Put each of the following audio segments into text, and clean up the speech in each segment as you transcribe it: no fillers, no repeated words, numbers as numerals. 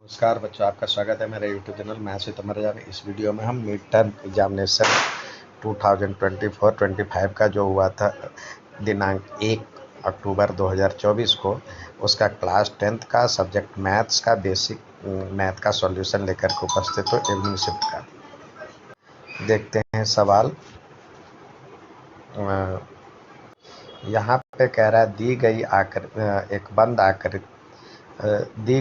नमस्कार बच्चों, आपका स्वागत है मेरे यूट्यूब चैनल मैथ्स विद अमर जान। इस वीडियो में हम मिड टर्म एग्जामिनेशन 2024-25 का जो हुआ था दिनांक 1 अक्टूबर 2024 को, उसका क्लास 10th का सब्जेक्ट मैथ्स का बेसिक मैथ का सॉल्यूशन लेकर के उपस्थित हो इवनिंग शिफ्ट का। देखते हैं सवाल। यहाँ पे कह रहा है दी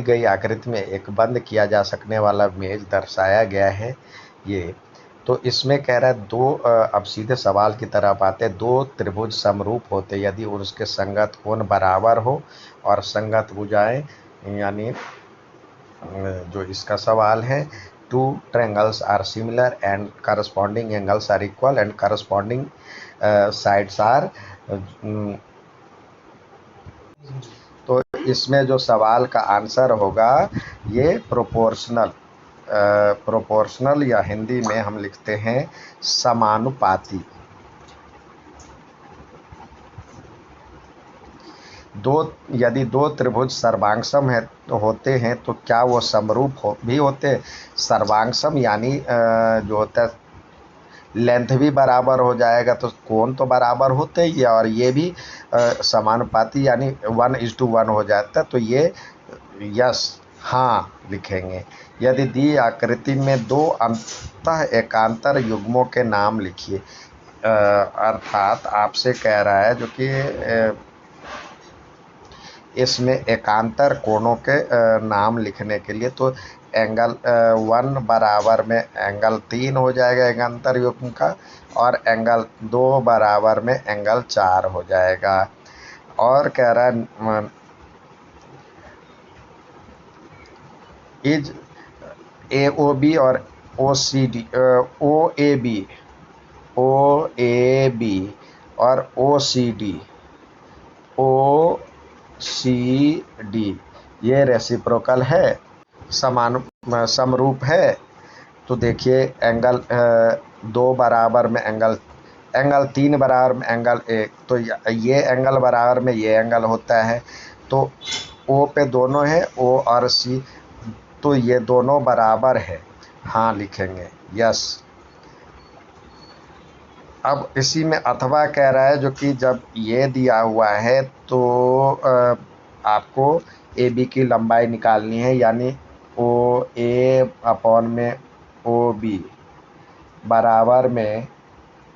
गई आकृति में एक बंद किया जा सकने वाला मेज दर्शाया गया है। ये तो इसमें कह रहा है अब सीधे सवाल की तरफ आते हैं। दो त्रिभुज समरूप होते यदि उसके संगत कोण बराबर हो और संगत भुजाएं, यानी जो इसका सवाल है, two triangles are similar and corresponding angles are equal and corresponding sides are, तो इसमें जो सवाल का आंसर होगा ये प्रोपोर्शनल या हिंदी में हम लिखते हैं समानुपाती। यदि दो त्रिभुज सर्वांगसम होते हैं तो क्या वो समरूप भी होते? सर्वांगसम यानी जो होता है लेंथ भी बराबर हो जाएगा तो कोण तो बराबर होते ही है, और ये भी समानुपाती यानी 1:1 हो जाता है। तो ये यस हाँ लिखेंगे। यदि दी आकृति में दो अंतः एकांतर युग्मों के नाम लिखिए। अर्थात आपसे कह रहा है जो कि इसमें एकांतर कोणों के नाम लिखने के लिए, तो एंगल 1 बराबर में एंगल 3 हो जाएगा एकांतर युग्म का, और एंगल 2 बराबर में एंगल 4 हो जाएगा। और कह रहा है इज AOB और OCD, OAB और OCD ये रेसिप्रोकल है, समरूप है। तो देखिए एंगल 2 बराबर में एंगल 3 बराबर में एंगल 1, तो ये एंगल बराबर में ये एंगल होता है। तो O पे दोनों है, O और C, तो ये दोनों बराबर है, हाँ लिखेंगे यस। अब इसी में अथवा कह रहा है जो कि जब ये दिया हुआ है तो आपको AB की लंबाई निकालनी है, यानी OA अपॉन में OB बराबर में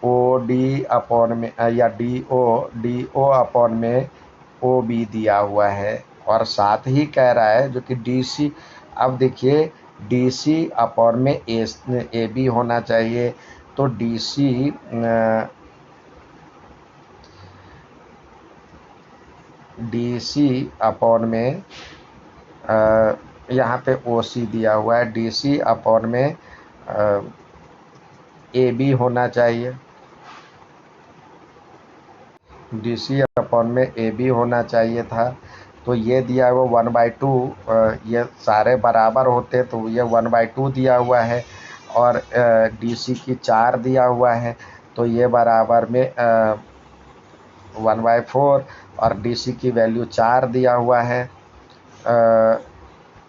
OD अपॉन में या DO अपॉन में OB दिया हुआ है। और साथ ही कह रहा है जो कि DC, अब देखिए DC अपॉन में AB होना चाहिए, तो DC अपॉन में यहाँ पे OC दिया हुआ है, DC अपॉन में AB होना चाहिए, DC अपॉन में AB होना चाहिए था। तो ये दिया हुआ 1/2, ये सारे बराबर होते तो ये 1/2 दिया हुआ है, और DC की 4 दिया हुआ है, तो ये बराबर में 1/4, और DC की वैल्यू 4 दिया हुआ है,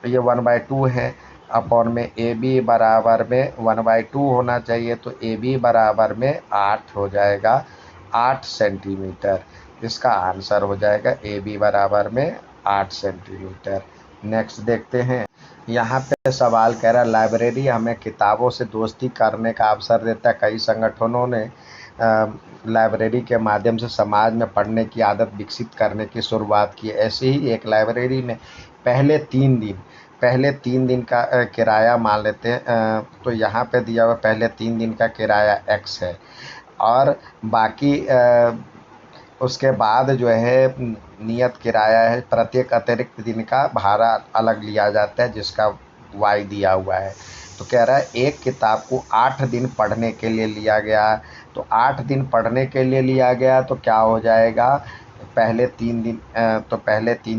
ये 1/2 है, अपॉन में AB बराबर में 1/2 होना चाहिए, तो AB बराबर में 8 हो जाएगा, 8 सेंटीमीटर। इसका आंसर हो जाएगा AB बराबर में 8 सेंटीमीटर। नेक्स्ट देखते हैं। यहाँ पे सवाल कह रहा है लाइब्रेरी हमें किताबों से दोस्ती करने का अवसर देता है। कई संगठनों ने लाइब्रेरी के माध्यम से समाज में पढ़ने की आदत विकसित करने की शुरुआत की। ऐसे ही एक लाइब्रेरी में पहले 3 दिन का किराया मान लेते हैं, तो यहाँ पे दिया हुआ पहले 3 दिन का किराया X है, और बाकी उसके बाद जो है नियत किराया है। प्रत्येक अतिरिक्त दिन का भाड़ा अलग लिया जाता है जिसका Y दिया हुआ है। तो कह रहा है एक किताब को 8 दिन पढ़ने के लिए लिया गया, तो 8 दिन पढ़ने के लिए लिया गया तो क्या हो जाएगा, पहले 3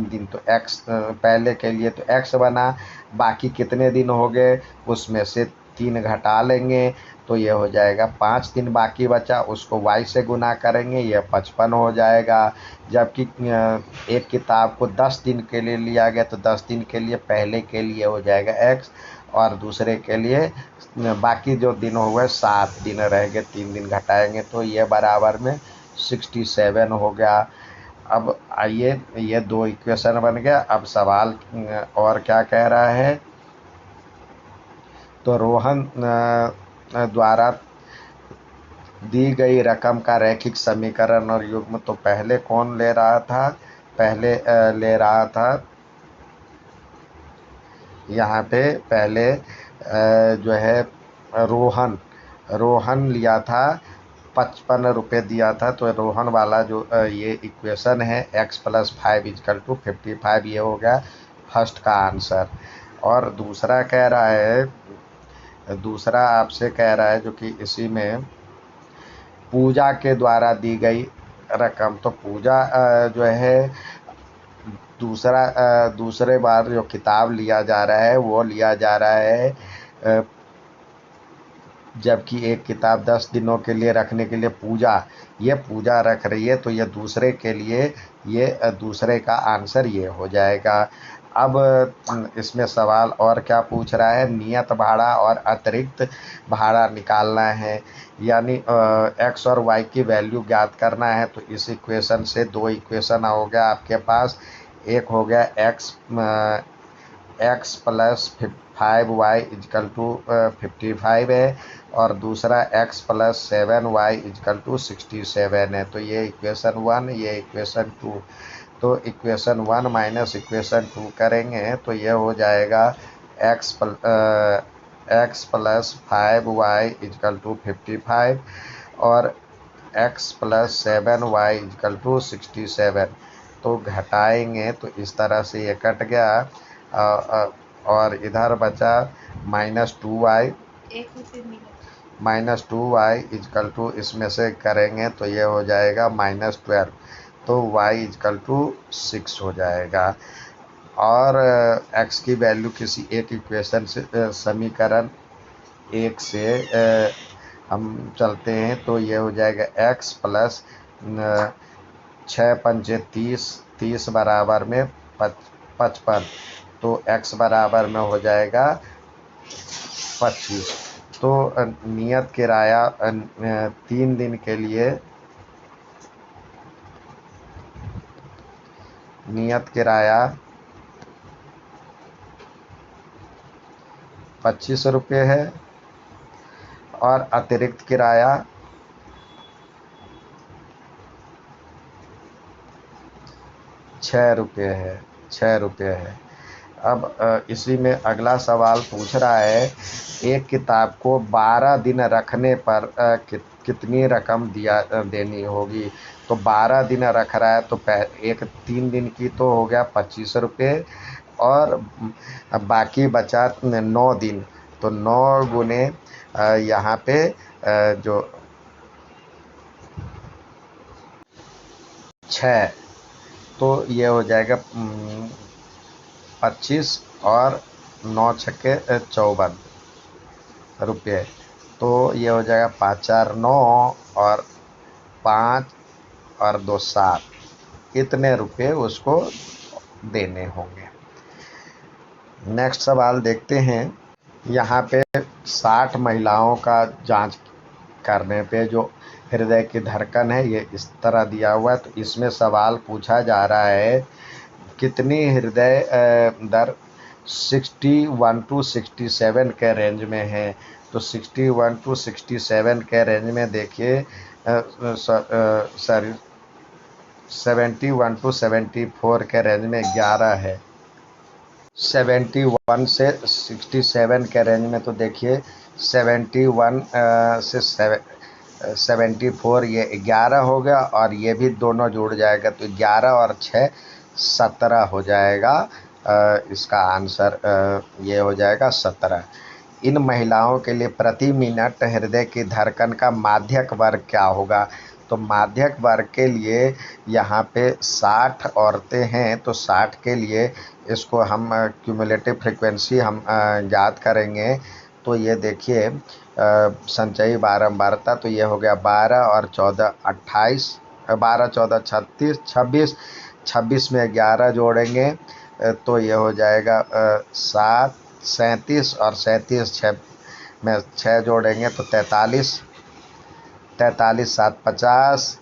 दिन तो X पहले के लिए तो X बना, बाकी कितने दिन हो गए उसमें से 3 घटा लेंगे तो ये हो जाएगा 5 दिन बाकी बचा, उसको y से गुना करेंगे, ये 55 हो जाएगा। जबकि एक किताब को 10 दिन के लिए लिया गया तो 10 दिन के लिए पहले के लिए हो जाएगा x, और दूसरे के लिए बाकी जो दिन हुए 7 दिन रह गए, 3 दिन घटाएंगे तो ये बराबर में 67 हो गया। अब आइए, ये 2 इक्वेशन बन गया। अब सवाल और क्या कह रहा है, तो रोहन द्वारा दी गई रकम का रैखिक समीकरण और युग्म, तो पहले कौन ले रहा था, पहले ले रहा था यहाँ पे पहले जो है रोहन लिया था, 55 रुपये दिया था। तो रोहन वाला जो ये इक्वेशन है x+5 = 55, ये हो गया फर्स्ट का आंसर। और दूसरा कह रहा है, दूसरा आपसे कह रहा है जो कि इसी में पूजा के द्वारा दी गई रकम, तो पूजा जो है दूसरे बार जो किताब लिया जा रहा है वो लिया जा रहा है, जबकि एक किताब 10 दिनों के लिए रखने के लिए ये पूजा रख रही है, तो ये दूसरे के लिए, ये दूसरे का आंसर ये हो जाएगा। अब इसमें सवाल और क्या पूछ रहा है, नियत भाड़ा और अतिरिक्त भाड़ा निकालना है, यानी x और y की वैल्यू ज्ञात करना है। तो इस इक्वेशन से 2 इक्वेशन हो गया आपके पास, एक हो गया x+5y = 55 है, और दूसरा x+7y = 67 है। तो ये इक्वेशन 1, ये इक्वेशन 2। तो इक्वेशन 1 माइनस इक्वेशन 2 करेंगे तो ये हो जाएगा x+5y = 55 और x+7y = 67। तो घटाएंगे तो इस तरह से ये कट गया, और इधर बचा -2y -2y इसमें से करेंगे तो ये हो जाएगा -12, तो y = 6 हो जाएगा। और x की वैल्यू किसी एक इक्वेशन से समीकरण 1 से हम चलते हैं तो ये हो जाएगा x + 6×5 = 30 बराबर में 55, तो x बराबर में हो जाएगा 25। तो नियत किराया 3 दिन के लिए, नियत किराया 25 रुपये है, और अतिरिक्त किराया 6 रुपये है, 6 रुपये है। अब इसी में अगला सवाल पूछ रहा है, एक किताब को 12 दिन रखने पर कितनी रकम देनी होगी। तो 12 दिन रख रहा है तो एक 3 दिन की तो हो गया 25 रुपये, और बाकी बचा 9 दिन, तो 9 गुने यहाँ पे जो 6, तो ये हो जाएगा 25 और 9 छक्के 54 रुपये, तो ये हो जाएगा 5 4 9 और 5 और 2 7, इतने रुपये उसको देने होंगे। नेक्स्ट सवाल देखते हैं। यहाँ पे 60 महिलाओं का जांच करने पे जो हृदय की धड़कन है ये इस तरह दिया हुआ है, तो इसमें सवाल पूछा जा रहा है कितनी हृदय दर 61 to 67 के रेंज में है। तो 61 to 67 के रेंज में देखिए, 71 to 74 के रेंज में 11 है। 71 से 67 के रेंज में तो देखिए 71 से 74 ये 11 हो गया, और ये भी दोनों जुड़ जाएगा तो 11 और 6 17 हो जाएगा। इसका आंसर ये हो जाएगा 17। इन महिलाओं के लिए प्रति मिनट हृदय की धड़कन का माध्यक वर्ग क्या होगा। तो माध्यक वर्ग के लिए यहाँ पे 60 औरतें हैं, तो 60 के लिए इसको हम क्यूमुलेटिव फ्रीक्वेंसी हम ज्ञात करेंगे। तो ये देखिए संचयी बारंबारता, तो ये हो गया 12 और 14 28, 12 14 36, 26, 26 में 11 जोड़ेंगे तो ये हो जाएगा 7 37, और 37 6 में 6 जोड़ेंगे तो 43, 43 7 50,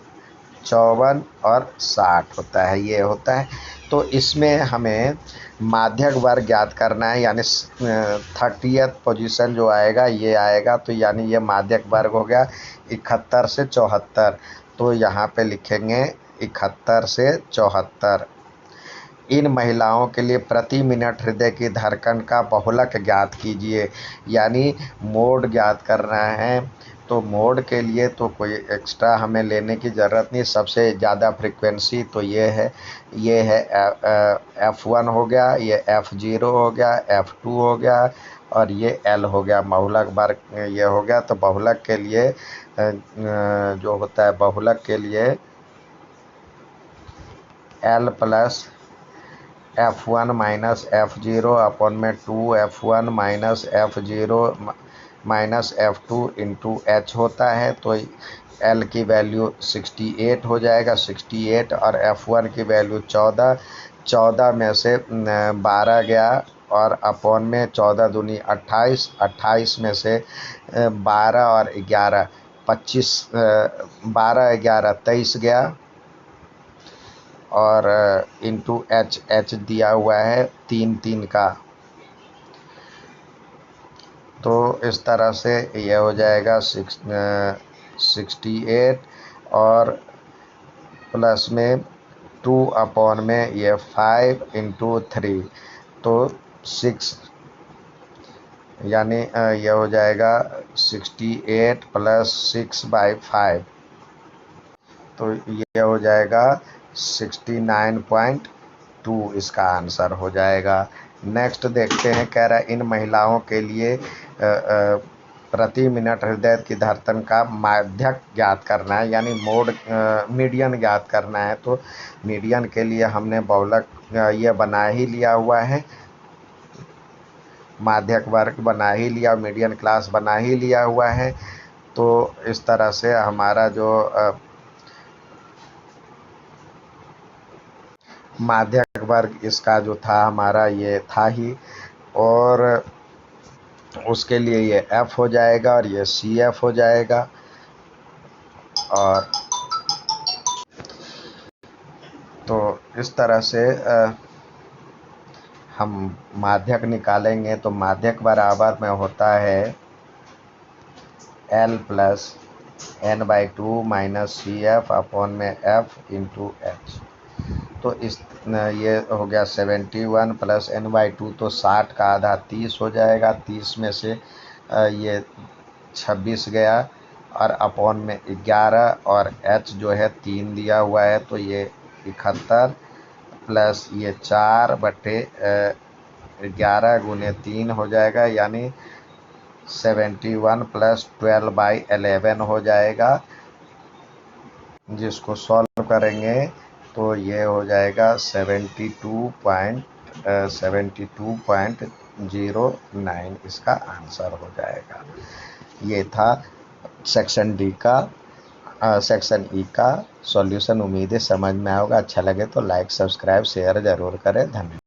54 और 60 होता है, ये होता है। तो इसमें हमें माध्यक वर्ग ज्ञात करना है, यानी 30th पोजीशन जो आएगा ये आएगा, तो यानी ये माध्यक वर्ग हो गया 71 से 74। तो यहाँ पे लिखेंगे 71 से 74। इन महिलाओं के लिए प्रति मिनट हृदय की धड़कन का बहुलक ज्ञात कीजिए, यानी मोड ज्ञात करना है। तो मोड के लिए तो कोई एक्स्ट्रा हमें लेने की ज़रूरत नहीं, सबसे ज़्यादा फ्रीक्वेंसी तो ये है F1 हो गया, ये F0 हो गया, F2 हो गया, और ये L हो गया, बहुलक वर्ग ये हो गया। तो बहुलक के लिए जो होता है, बहुलक के लिए L plus F1 minus F0 upon में 2F1 minus F0 minus F2 into H होता है। तो L की वैल्यू 68 हो जाएगा, 68, और F1 की वैल्यू 14, 14 में से 12 गया, और अपॉन में 14 दूनी 28, 28 में से 12 और 11 25, 12 11 23 गया, और इंटू H दिया हुआ है 3 3 का। तो इस तरह से ये हो जाएगा 68, और प्लस में 2 अपॉन में ये 5 इंटू 3, तो 6, यानी ये हो जाएगा 68 प्लस 6/5, तो ये हो जाएगा 69.2 इसका आंसर हो जाएगा। नेक्स्ट देखते हैं, कह रहा है इन महिलाओं के लिए प्रति मिनट हृदय की धड़कन का माध्यक ज्ञात करना है, यानी मोड मीडियन ज्ञात करना है। तो मीडियन के लिए हमने बहुलक ये बना ही लिया हुआ है, माध्यक वर्ग बना ही लिया, मीडियन क्लास बना ही लिया हुआ है। तो इस तरह से हमारा जो माध्यक वर्ग इसका जो था हमारा ये था ही, और उसके लिए ये F हो जाएगा और ये CF हो जाएगा। और तो इस तरह से हम माध्यक निकालेंगे, तो माध्यक बराबर में होता है L plus N/2 minus CF upon में F इंटू H। तो इस ये हो गया 71 प्लस N/2, तो 60 का आधा 30 हो जाएगा, 30 में से ये 26 गया, और अपॉन में 11, और H जो है 3 दिया हुआ है, तो ये 71 प्लस ये 4/11 गुने 3 हो जाएगा, यानी 71 प्लस 12/11 हो जाएगा, जिसको सॉल्व करेंगे तो ये हो जाएगा 72.09 इसका आंसर हो जाएगा। ये था सेक्शन डी का सेक्शन ई का सॉल्यूशन। उम्मीद है समझ में आएगा। अच्छा लगे तो लाइक सब्सक्राइब शेयर ज़रूर करें। धन्यवाद।